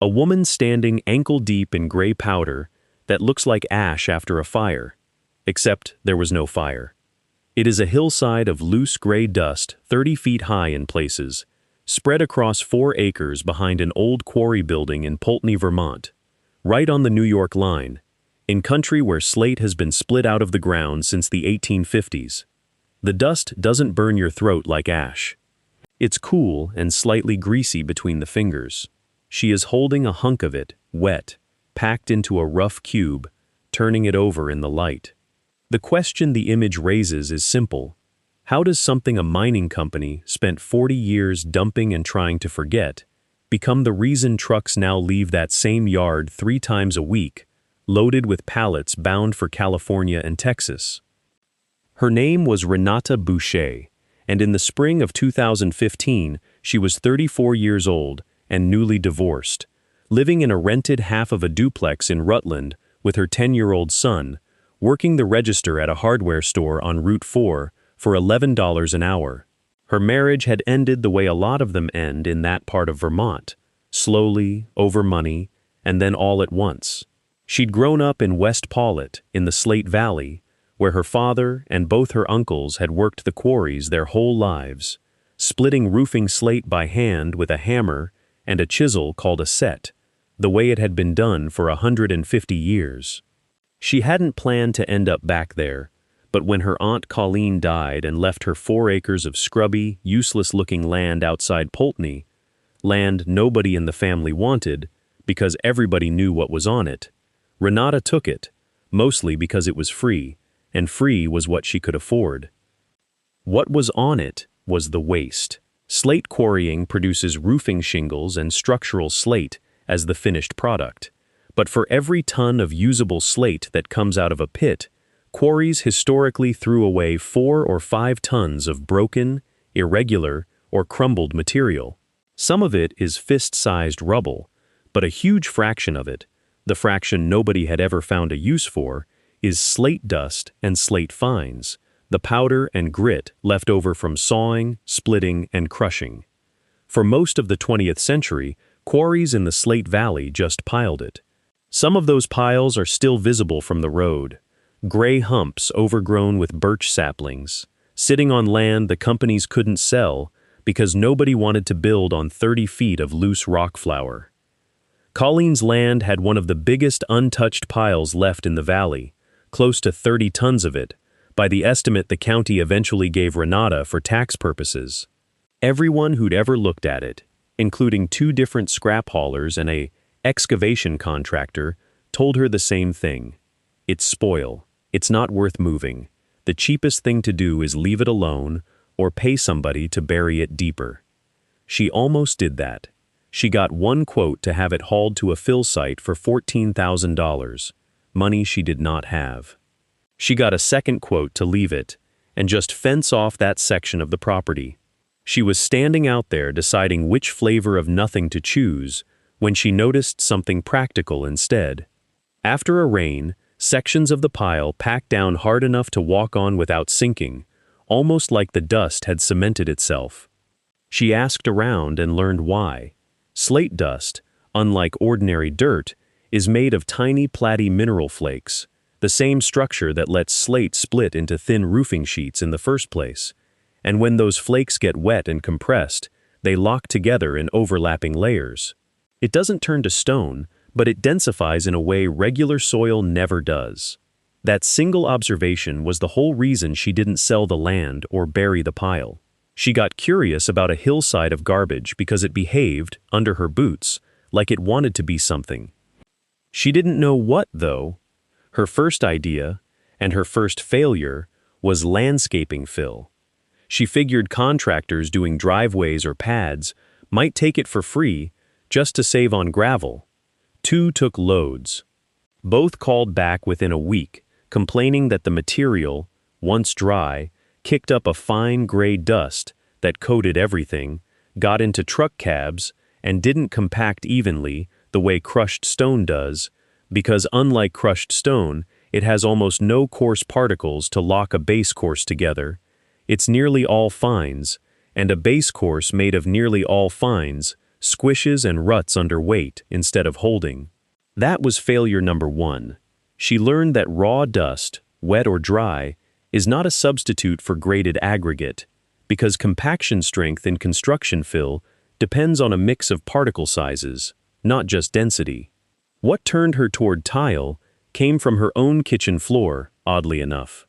A woman standing ankle-deep in gray powder that looks like ash after a fire. Except there was no fire. It is a hillside of loose gray dust 30 feet high in places, spread across 4 acres behind an old quarry building in Poultney, Vermont, right on the New York line, in country where slate has been split out of the ground since the 1850s. The dust doesn't burn your throat like ash. It's cool and slightly greasy between the fingers. She is holding a hunk of it, wet, packed into a rough cube, turning it over in the light. The question the image raises is simple. How does something a mining company spent 40 years dumping and trying to forget become the reason trucks now leave that same yard 3 times a week, loaded with pallets bound for California and Texas? Her name was Renata Boucher, and in the spring of 2015, she was 34 years old and newly divorced, living in a rented half of a duplex in Rutland with her 10-year-old son, working the register at a hardware store on Route 4 for $11 an hour. Her marriage had ended the way a lot of them end in that part of Vermont, slowly, over money, and then all at once. She'd grown up in West Paulet, in the Slate Valley, where her father and both her uncles had worked the quarries their whole lives, splitting roofing slate by hand with a hammer and a chisel called a set, the way it had been done for 150 years. She hadn't planned to end up back there, but when her Aunt Colleen died and left her 4 acres of scrubby, useless-looking land outside Poultney, land nobody in the family wanted because everybody knew what was on it, Renata took it, mostly because it was free, and free was what she could afford. What was on it was the waste. Slate quarrying produces roofing shingles and structural slate as the finished product. But for every ton of usable slate that comes out of a pit, quarries historically threw away 4 or 5 tons of broken, irregular, or crumbled material. Some of it is fist-sized rubble, but a huge fraction of it, the fraction nobody had ever found a use for, is slate dust and slate fines, the powder and grit left over from sawing, splitting, and crushing. For most of the 20th century, quarries in the Slate Valley just piled it. Some of those piles are still visible from the road, gray humps overgrown with birch saplings, sitting on land the companies couldn't sell because nobody wanted to build on 30 feet of loose rock flour. Colleen's land had one of the biggest untouched piles left in the valley, close to 30 tons of it, by the estimate the county eventually gave Renata for tax purposes. Everyone who'd ever looked at it, including 2 different scrap haulers and a excavation contractor, told her the same thing. It's spoil. It's not worth moving. The cheapest thing to do is leave it alone or pay somebody to bury it deeper. She almost did that. She got one quote to have it hauled to a fill site for $14,000, money she did not have. She got a second quote to leave it and just fence off that section of the property. She was standing out there deciding which flavor of nothing to choose when she noticed something practical instead. After a rain, sections of the pile packed down hard enough to walk on without sinking, almost like the dust had cemented itself. She asked around and learned why. Slate dust, unlike ordinary dirt, is made of tiny platy mineral flakes, the same structure that lets slate split into thin roofing sheets in the first place. And when those flakes get wet and compressed, they lock together in overlapping layers. It doesn't turn to stone, but it densifies in a way regular soil never does. That single observation was the whole reason she didn't sell the land or bury the pile. She got curious about a hillside of garbage because it behaved, under her boots, like it wanted to be something. She didn't know what, though. Her first idea, and her first failure, was landscaping fill. She figured contractors doing driveways or pads might take it for free just to save on gravel. 2 took loads. Both called back within a week, complaining that the material, once dry, kicked up a fine gray dust that coated everything, got into truck cabs, and didn't compact evenly the way crushed stone does, because unlike crushed stone, it has almost no coarse particles to lock a base course together. It's nearly all fines, and a base course made of nearly all fines squishes and ruts under weight instead of holding. That was failure number 1. She learned that raw dust, wet or dry, is not a substitute for graded aggregate, because compaction strength in construction fill depends on a mix of particle sizes, not just density. What turned her toward tile came from her own kitchen floor, oddly enough.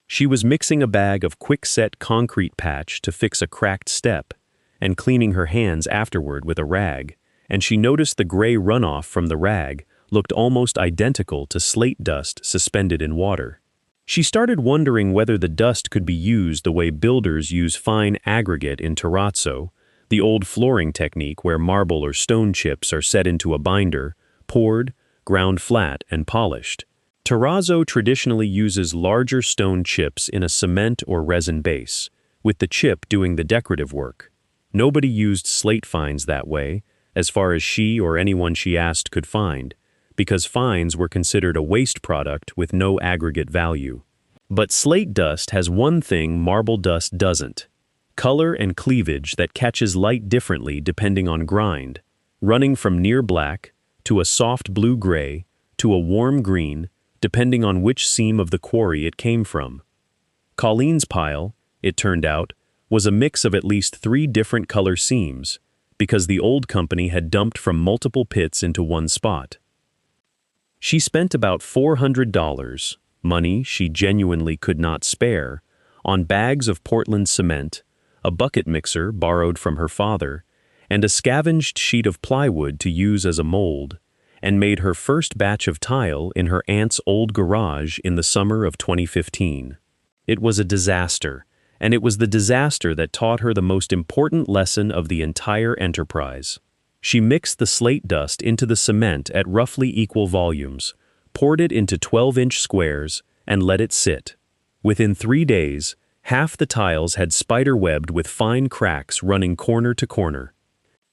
She was mixing a bag of quick-set concrete patch to fix a cracked step, and cleaning her hands afterward with a rag, and she noticed the gray runoff from the rag looked almost identical to slate dust suspended in water. She started wondering whether the dust could be used the way builders use fine aggregate in terrazzo, the old flooring technique where marble or stone chips are set into a binder, poured, ground flat, and polished. Terrazzo traditionally uses larger stone chips in a cement or resin base, with the chip doing the decorative work. Nobody used slate fines that way, as far as she or anyone she asked could find, because fines were considered a waste product with no aggregate value. But slate dust has one thing marble dust doesn't: color and cleavage that catches light differently depending on grind, running from near black to a soft blue-gray to a warm green, depending on which seam of the quarry it came from. Colleen's pile, it turned out, was a mix of at least 3 different color seams, because the old company had dumped from multiple pits into one spot. She spent about $400, money she genuinely could not spare, on bags of Portland cement, a bucket mixer borrowed from her father, and a scavenged sheet of plywood to use as a mold, and made her first batch of tile in her aunt's old garage in the summer of 2015. It was a disaster, and it was the disaster that taught her the most important lesson of the entire enterprise. She mixed the slate dust into the cement at roughly equal volumes, poured it into 12-inch squares, and let it sit. Within 3 days, half the tiles had spider-webbed with fine cracks running corner to corner.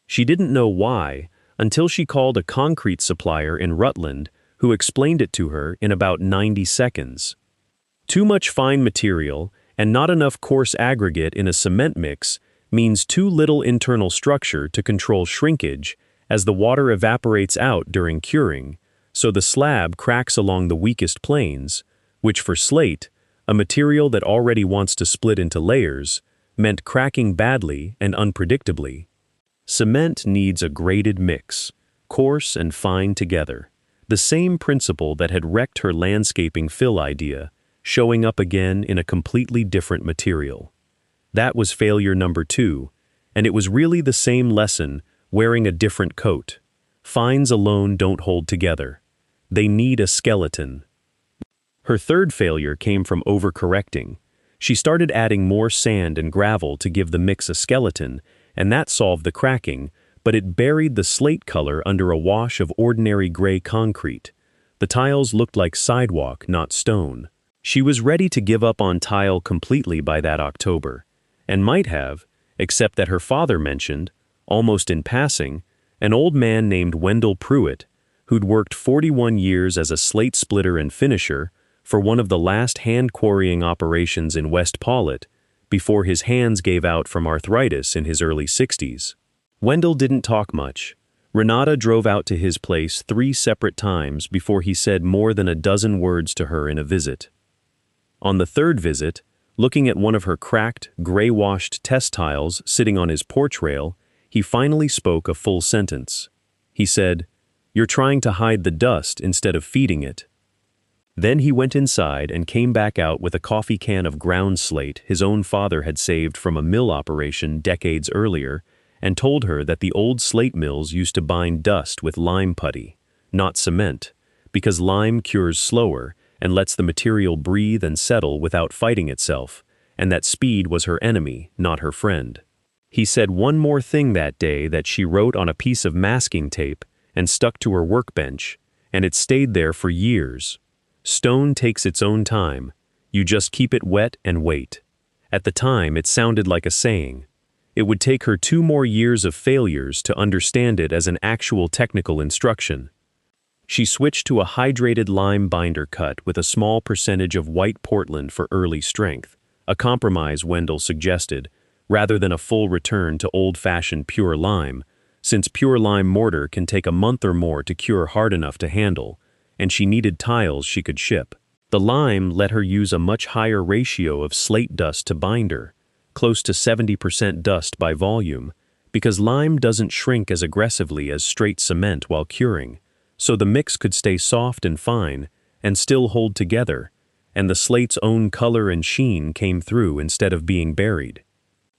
She didn't know why until she called a concrete supplier in Rutland who explained it to her in about 90 seconds. Too much fine material and not enough coarse aggregate in a cement mix means too little internal structure to control shrinkage as the water evaporates out during curing, so the slab cracks along the weakest planes, which for slate, a material that already wants to split into layers, meant cracking badly and unpredictably. Cement needs a graded mix, coarse and fine together, the same principle that had wrecked her landscaping fill idea, showing up again in a completely different material. That was failure number 2, and it was really the same lesson, wearing a different coat. Fines alone don't hold together. They need a skeleton. Her third failure came from overcorrecting. She started adding more sand and gravel to give the mix a skeleton, and that solved the cracking, but it buried the slate color under a wash of ordinary gray concrete. The tiles looked like sidewalk, not stone. She was ready to give up on tile completely by that October, and might have, except that her father mentioned, almost in passing, an old man named Wendell Pruitt, who'd worked 41 years as a slate splitter and finisher for one of the last hand quarrying operations in West Paulet, before his hands gave out from arthritis in his early 60s. Wendell didn't talk much. Renata drove out to his place 3 separate times before he said more than a dozen words to her in a visit. On the 3rd visit, looking at one of her cracked, gray-washed test tiles sitting on his porch rail, he finally spoke a full sentence. He said, "You're trying to hide the dust instead of feeding it." Then he went inside and came back out with a coffee can of ground slate his own father had saved from a mill operation decades earlier, and told her that the old slate mills used to bind dust with lime putty, not cement, because lime cures slower and lets the material breathe and settle without fighting itself, and that speed was her enemy, not her friend. He said one more thing that day that she wrote on a piece of masking tape and stuck to her workbench, and it stayed there for years. "Stone takes its own time. You just keep it wet and wait." At the time, it sounded like a saying. It would take her 2 more years of failures to understand it as an actual technical instruction. She switched to a hydrated lime binder cut with a small percentage of white Portland for early strength, a compromise Wendell suggested, rather than a full return to old-fashioned pure lime, since pure lime mortar can take a month or more to cure hard enough to handle, and she needed tiles she could ship. The lime let her use a much higher ratio of slate dust to binder, close to 70% dust by volume, because lime doesn't shrink as aggressively as straight cement while curing, so the mix could stay soft and fine and still hold together, and the slate's own color and sheen came through instead of being buried.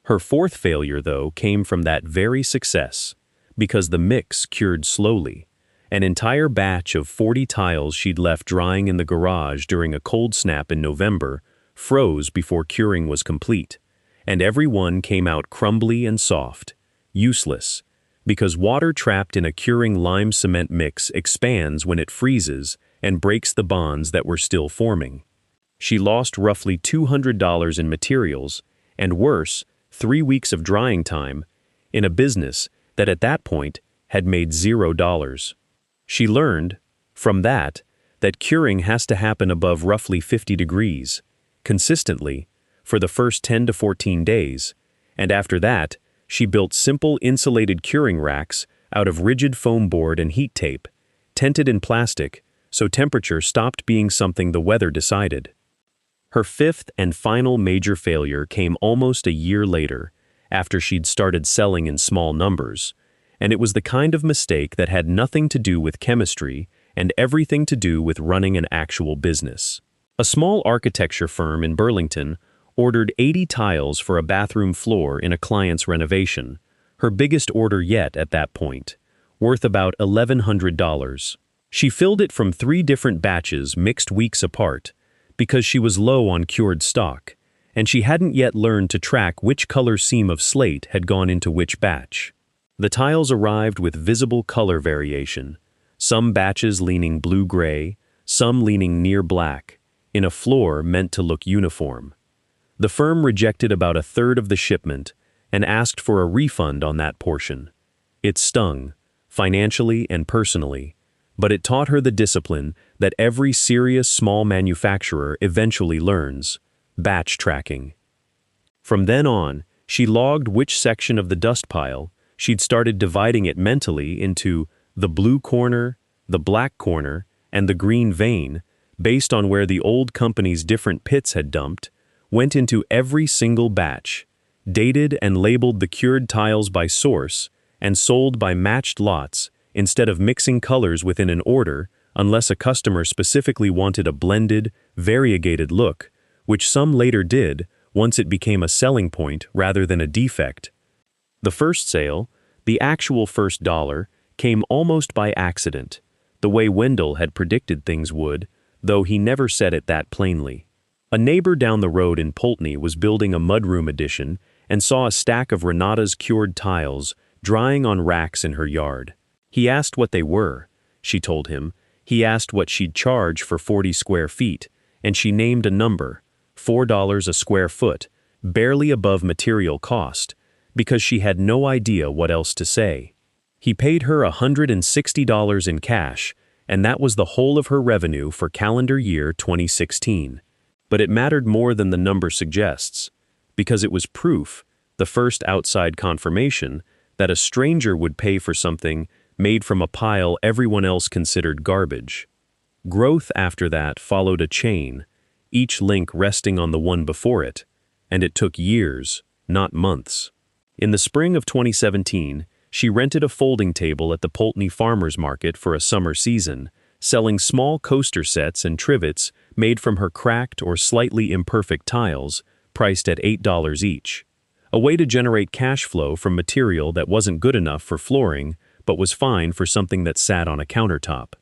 Her fourth failure, though, came from that very success, because the mix cured slowly. An entire batch of 40 tiles she'd left drying in the garage during a cold snap in November froze before curing was complete, and every one came out crumbly and soft, useless, because water trapped in a curing lime cement mix expands when it freezes and breaks the bonds that were still forming. She lost roughly $200 in materials, and worse, 3 weeks of drying time, in a business that at that point had made $0. She learned, from that curing has to happen above roughly 50 degrees, consistently, for the first 10 to 14 days, and after that, she built simple insulated curing racks out of rigid foam board and heat tape, tented in plastic, so temperature stopped being something the weather decided. Her fifth and final major failure came almost a year later, after she'd started selling in small numbers, and it was the kind of mistake that had nothing to do with chemistry and everything to do with running an actual business. A small architecture firm in Burlington ordered 80 tiles for a bathroom floor in a client's renovation, her biggest order yet at that point, worth about $1,100. She filled it from 3 different batches mixed weeks apart, because she was low on cured stock, and she hadn't yet learned to track which color seam of slate had gone into which batch. The tiles arrived with visible color variation, some batches leaning blue-gray, some leaning near black, in a floor meant to look uniform. The firm rejected about a third of the shipment and asked for a refund on that portion. It stung, financially and personally, but it taught her the discipline that every serious small manufacturer eventually learns: batch tracking. From then on, she logged which section of the dust pile she'd started, dividing it mentally into the blue corner, the black corner, and the green vein, based on where the old company's different pits had dumped, went into every single batch, dated and labeled the cured tiles by source, and sold by matched lots instead of mixing colors within an order unless a customer specifically wanted a blended, variegated look, which some later did once it became a selling point rather than a defect. The first sale, the actual first dollar, came almost by accident, the way Wendell had predicted things would, though he never said it that plainly. A neighbor down the road in Poultney was building a mudroom addition and saw a stack of Renata's cured tiles drying on racks in her yard. He asked what they were. She told him. He asked what she'd charge for 40 square feet, and she named a number, $4 a square foot, barely above material cost, because she had no idea what else to say. He paid her $160 in cash, and that was the whole of her revenue for calendar year 2016. But it mattered more than the number suggests, because it was proof, the first outside confirmation, that a stranger would pay for something made from a pile everyone else considered garbage. Growth after that followed a chain, each link resting on the one before it, and it took years, not months. In the spring of 2017, she rented a folding table at the Poultney Farmers Market for a summer season, selling small coaster sets and trivets made from her cracked or slightly imperfect tiles, priced at $8 each. A way to generate cash flow from material that wasn't good enough for flooring, but was fine for something that sat on a countertop.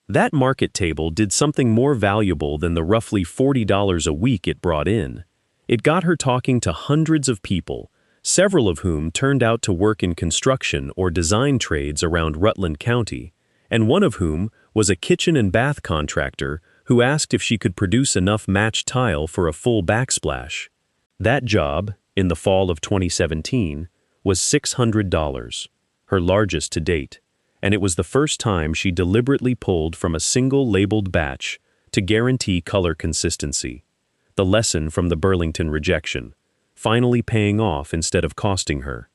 That market table did something more valuable than the roughly $40 a week it brought in. It got her talking to hundreds of people, several of whom turned out to work in construction or design trades around Rutland County, and one of whom was a kitchen and bath contractor who asked if she could produce enough matched tile for a full backsplash. That job, in the fall of 2017, was $600, her largest to date, and it was the first time she deliberately pulled from a single labeled batch to guarantee color consistency. The lesson from the Burlington rejection, finally paying off instead of costing her.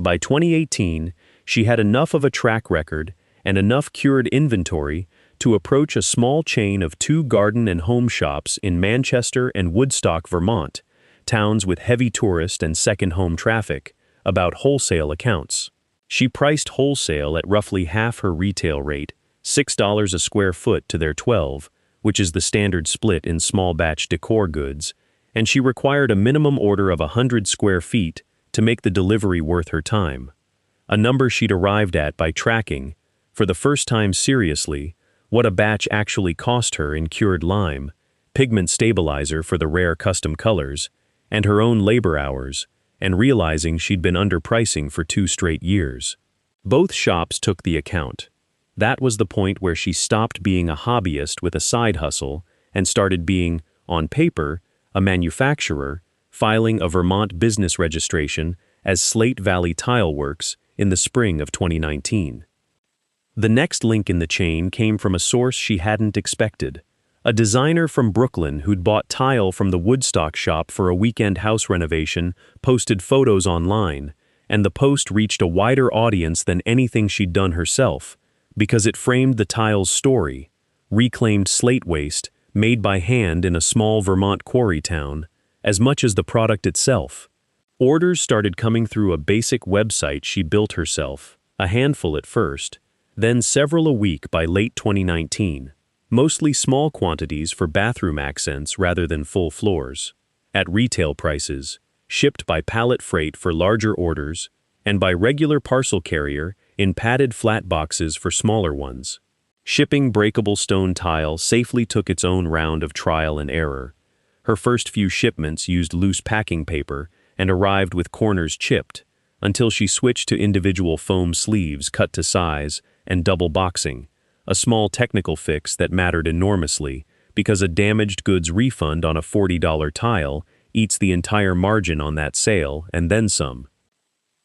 By 2018, She had enough of a track record and enough cured inventory to approach a small chain of 2 garden and home shops in Manchester and Woodstock, Vermont, towns with heavy tourist and second home traffic, about wholesale accounts. She priced wholesale at roughly half her retail rate, $6 a square foot to their 12, which is the standard split in small batch decor goods, and she required a minimum order of 100 square feet to make the delivery worth her time. A number she'd arrived at by tracking, for the first time seriously, what a batch actually cost her in cured lime, pigment stabilizer for the rare custom colors, and her own labor hours, and realizing she'd been underpricing for 2 straight years. Both shops took the account. That was the point where she stopped being a hobbyist with a side hustle and started being, on paper, a manufacturer, filing a Vermont business registration as Slate Valley Tile Works in the spring of 2019. The next link in the chain came from a source she hadn't expected. A designer from Brooklyn who'd bought tile from the Woodstock shop for a weekend house renovation posted photos online, and the post reached a wider audience than anything she'd done herself, because it framed the tile's story: reclaimed slate waste, made by hand in a small Vermont quarry town, as much as the product itself. Orders started coming through a basic website she built herself, a handful at first, then several a week by late 2019. Mostly small quantities for bathroom accents rather than full floors, at retail prices, shipped by pallet freight for larger orders, and by regular parcel carrier in padded flat boxes for smaller ones. Shipping breakable stone tile safely took its own round of trial and error. Her first few shipments used loose packing paper and arrived with corners chipped, until she switched to individual foam sleeves cut to size and double boxing, a small technical fix that mattered enormously because a damaged goods refund on a $40 tile eats the entire margin on that sale and then some.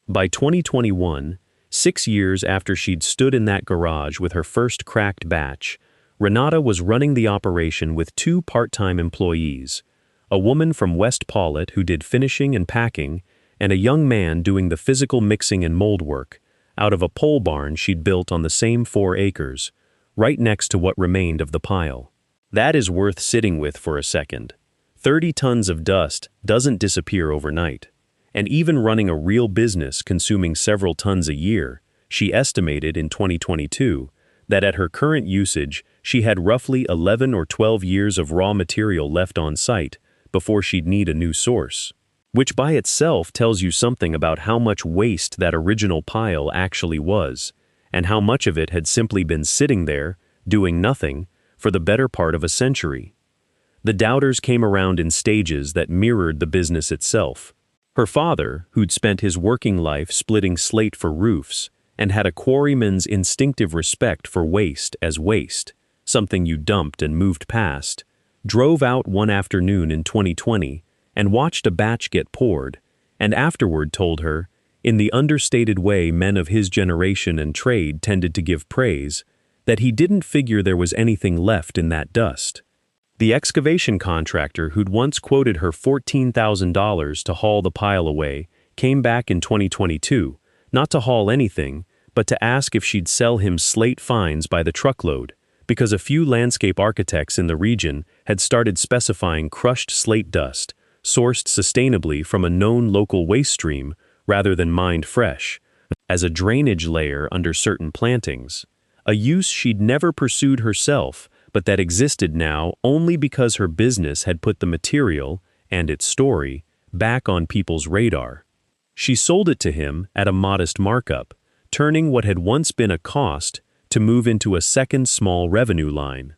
By 2021, 6 years after she'd stood in that garage with her first cracked batch, Renata was running the operation with 2 part-time employees, a woman from West Paulet who did finishing and packing, and a young man doing the physical mixing and mold work, out of a pole barn she'd built on the same 4 acres, right next to what remained of the pile. That is worth sitting with for a second. 30 tons of dust doesn't disappear overnight. And even running a real business consuming several tons a year, she estimated in 2022 that at her current usage she had roughly 11 or 12 years of raw material left on site before she'd need a new source. Which by itself tells you something about how much waste that original pile actually was, and how much of it had simply been sitting there, doing nothing, for the better part of a century. The doubters came around in stages that mirrored the business itself. Her father, who'd spent his working life splitting slate for roofs, and had a quarryman's instinctive respect for waste as waste, something you dumped and moved past, drove out one afternoon in 2020 and watched a batch get poured, and afterward told her, in the understated way men of his generation and trade tended to give praise, that he didn't figure there was anything left in that dust. The excavation contractor who'd once quoted her $14,000 to haul the pile away came back in 2022, not to haul anything, but to ask if she'd sell him slate fines by the truckload, because a few landscape architects in the region had started specifying crushed slate dust, sourced sustainably from a known local waste stream rather than mined fresh, as a drainage layer under certain plantings, a use she'd never pursued herself, but that existed now only because her business had put the material, and its story, back on people's radar. She sold it to him at a modest markup, turning what had once been a cost to move into a second small revenue line.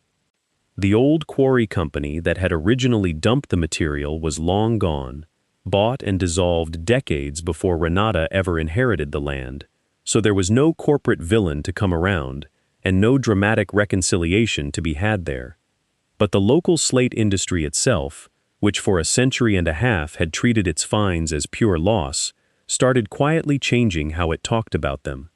The old quarry company that had originally dumped the material was long gone, bought and dissolved decades before Renata ever inherited the land, so there was no corporate villain to come around, and no dramatic reconciliation to be had there. But the local slate industry itself, which for a century and a half had treated its finds as pure loss, started quietly changing how it talked about them.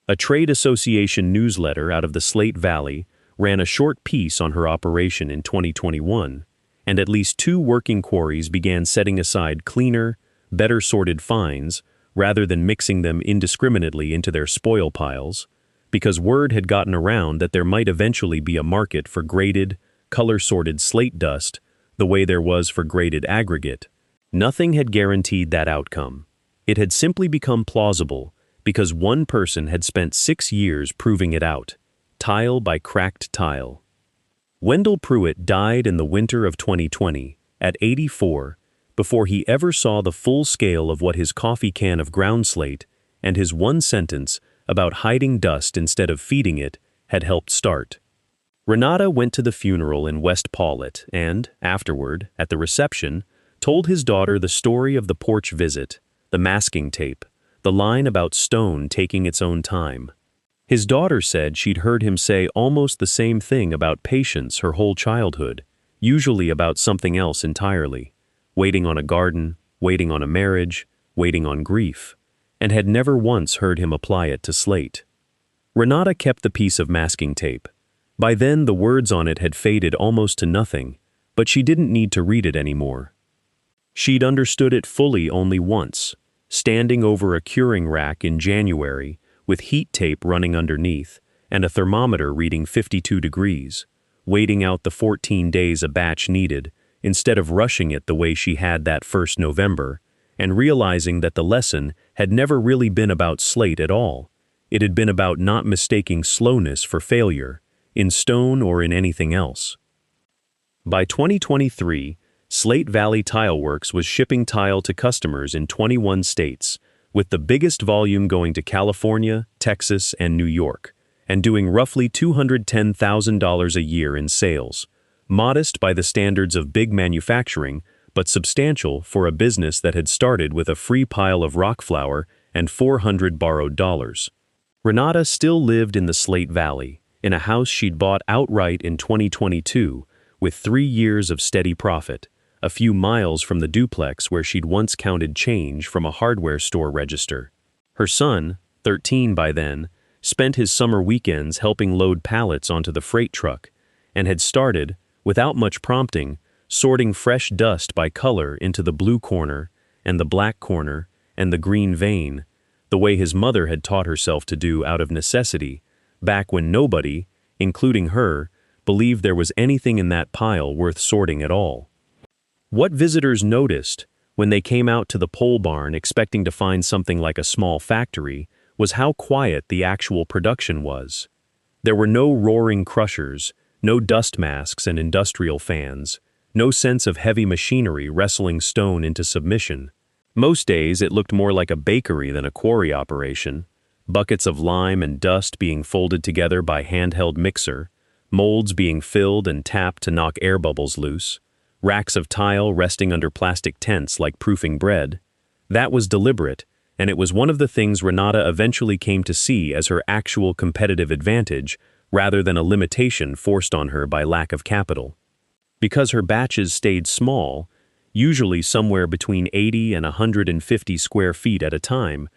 A trade association newsletter out of the Slate Valley ran a short piece on her operation in 2021, and at least 2 working quarries began setting aside cleaner, better sorted fines rather than mixing them indiscriminately into their spoil piles, because word had gotten around that there might eventually be a market for graded, color-sorted slate dust the way there was for graded aggregate. Nothing had guaranteed that outcome. It had simply become plausible because one person had spent 6 years proving it out, tile by cracked tile. Wendell Pruitt died in the winter of 2020, at 84, before he ever saw the full scale of what his coffee can of ground slate and his one sentence about hiding dust instead of feeding it had helped start. Renata went to the funeral in West Paulet and, afterward, at the reception, told his daughter the story of the porch visit, the masking tape, the line about stone taking its own time. His daughter said she'd heard him say almost the same thing about patience her whole childhood, usually about something else entirely, waiting on a garden, waiting on a marriage, waiting on grief, and had never once heard him apply it to slate. Renata kept the piece of masking tape. By then the words on it had faded almost to nothing, but she didn't need to read it anymore. She'd understood it fully only once, standing over a curing rack in January with heat tape running underneath and a thermometer reading 52 degrees, waiting out the 14 days a batch needed instead of rushing it the way she had that first November, and realizing that the lesson had never really been about slate at all. It had been about not mistaking slowness for failure, in stone or in anything else. By 2023, Slate Valley Tile Works was shipping tile to customers in 21 states, with the biggest volume going to California, Texas, and New York, and doing roughly $210,000 a year in sales, modest by the standards of big manufacturing, but substantial for a business that had started with a free pile of rock flour and $400 borrowed dollars. Renata still lived in the Slate Valley, in a house she'd bought outright in 2022, with 3 years of steady profit, a few miles from the duplex where she'd once counted change from a hardware store register. Her son, 13 by then, spent his summer weekends helping load pallets onto the freight truck, and had started, without much prompting, sorting fresh dust by color into the blue corner, and the black corner, and the green vein, the way his mother had taught herself to do out of necessity, back when nobody, including her, believed there was anything in that pile worth sorting at all. What visitors noticed, when they came out to the pole barn expecting to find something like a small factory, was how quiet the actual production was. There were no roaring crushers, no dust masks and industrial fans, no sense of heavy machinery wrestling stone into submission. Most days it looked more like a bakery than a quarry operation, buckets of lime and dust being folded together by handheld mixer, molds being filled and tapped to knock air bubbles loose, racks of tile resting under plastic tents like proofing bread. That was deliberate, and it was one of the things Renata eventually came to see as her actual competitive advantage rather than a limitation forced on her by lack of capital. Because her batches stayed small, usually somewhere between 80 and 150 square feet at a time,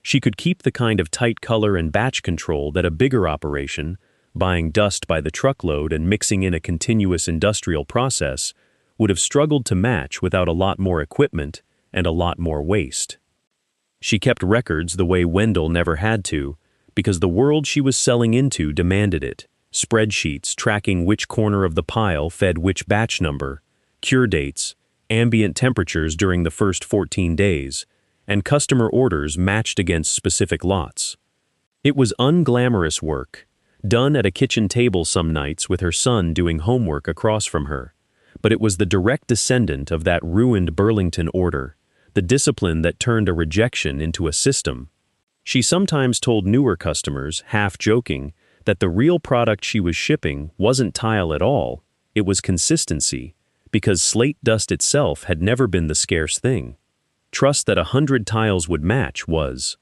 she could keep the kind of tight color and batch control that a bigger operation, buying dust by the truckload and mixing in a continuous industrial process, would have struggled to match without a lot more equipment and a lot more waste. She kept records the way Wendell never had to, because the world she was selling into demanded it. Spreadsheets tracking which corner of the pile fed which batch number, cure dates, ambient temperatures during the first 14 days, and customer orders matched against specific lots. It was unglamorous work, done at a kitchen table some nights with her son doing homework across from her, but it was the direct descendant of that ruined Burlington order, the discipline that turned a rejection into a system. She sometimes told newer customers, half joking, that the real product she was shipping wasn't tile at all, it was consistency, because slate dust itself had never been the scarce thing. Trust that 100 tiles would match was.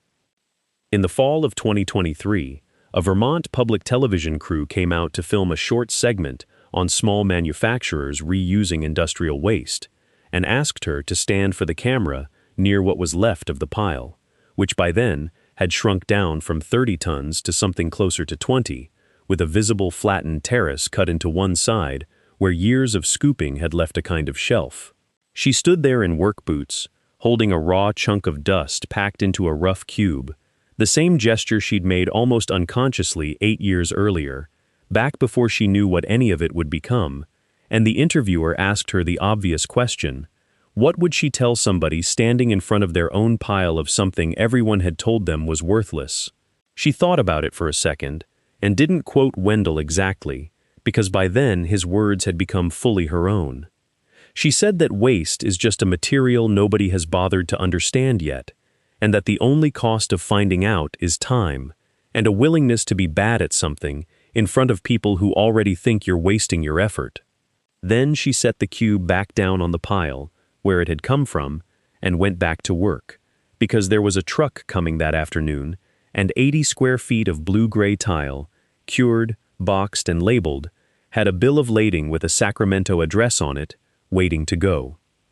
In the fall of 2023, a Vermont public television crew came out to film a short segment on small manufacturers reusing industrial waste, and asked her to stand for the camera near what was left of the pile, which by then had shrunk down from 30 tons to something closer to 20, with a visible flattened terrace cut into one side where years of scooping had left a kind of shelf. She stood there in work boots, holding a raw chunk of dust packed into a rough cube, the same gesture she'd made almost unconsciously 8 years earlier, back before she knew what any of it would become, and the interviewer asked her the obvious question: what would she tell somebody standing in front of their own pile of something everyone had told them was worthless? She thought about it for a second, and didn't quote Wendell exactly, because by then his words had become fully her own. She said that waste is just a material nobody has bothered to understand yet, and that the only cost of finding out is time, and a willingness to be bad at something in front of people who already think you're wasting your effort. Then she set the cube back down on the pile, where it had come from, and went back to work, because there was a truck coming that afternoon, and 80 square feet of blue-gray tile, cured, boxed, and labeled, had a bill of lading with a Sacramento address on it, waiting to go.